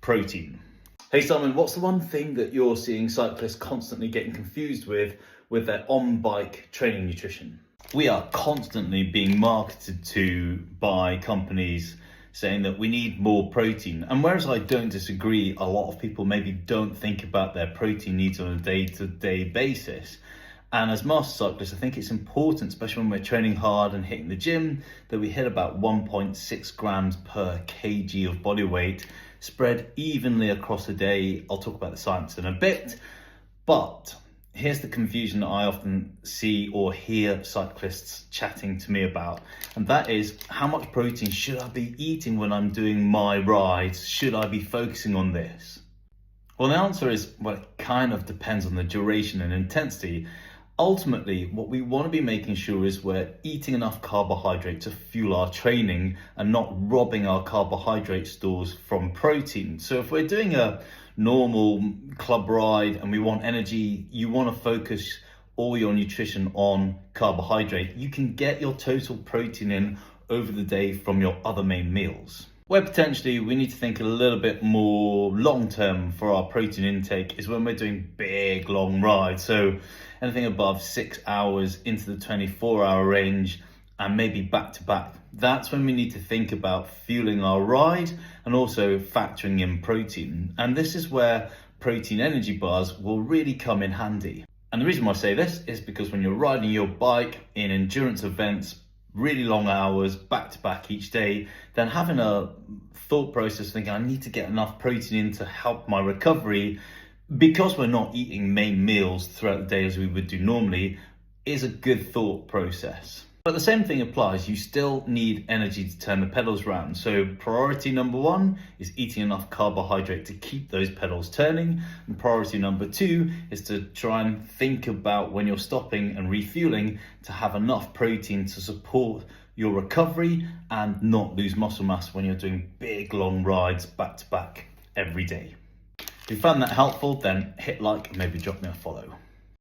protein. Hey Simon, what's the one thing that you're seeing cyclists constantly getting confused with their on-bike training nutrition? We are constantly being marketed to by companies saying that we need more protein. And whereas I don't disagree, a lot of people maybe don't think about their protein needs on a day-to-day basis. And as master cyclists, I think it's important, especially when we're training hard and hitting the gym, that we hit about 1.6 grams per kg of body weight, spread evenly across the day. I'll talk about the science in a bit, but here's the confusion that I often see or hear cyclists chatting to me about, and that is, how much protein should I be eating when I'm doing my rides? Should I be focusing on this? Well, the answer is, well, it kind of depends on the duration and intensity. Ultimately, what we want to be making sure is we're eating enough carbohydrate to fuel our training and not robbing our carbohydrate stores from protein. So if we're doing a normal club ride and we want energy, you want to focus all your nutrition on carbohydrate. You can get your total protein in over the day from your other main meals. Where potentially we need to think a little bit more long-term for our protein intake is when we're doing big long rides. So anything above 6 hours into the 24-hour range and maybe back to back. That's when we need to think about fueling our ride and also factoring in protein. And this is where protein energy bars will really come in handy. And the reason why I say this is because when you're riding your bike in endurance events, really long hours, back to back each day, then having a thought process thinking I need to get enough protein in to help my recovery, because we're not eating main meals throughout the day as we would do normally, is a good thought process. But the same thing applies. You still need energy to turn the pedals round. So priority number one is eating enough carbohydrate to keep those pedals turning. And priority number two is to try and think about when you're stopping and refueling to have enough protein to support your recovery and not lose muscle mass when you're doing big long rides back to back every day. If you found that helpful, then hit like and maybe drop me a follow.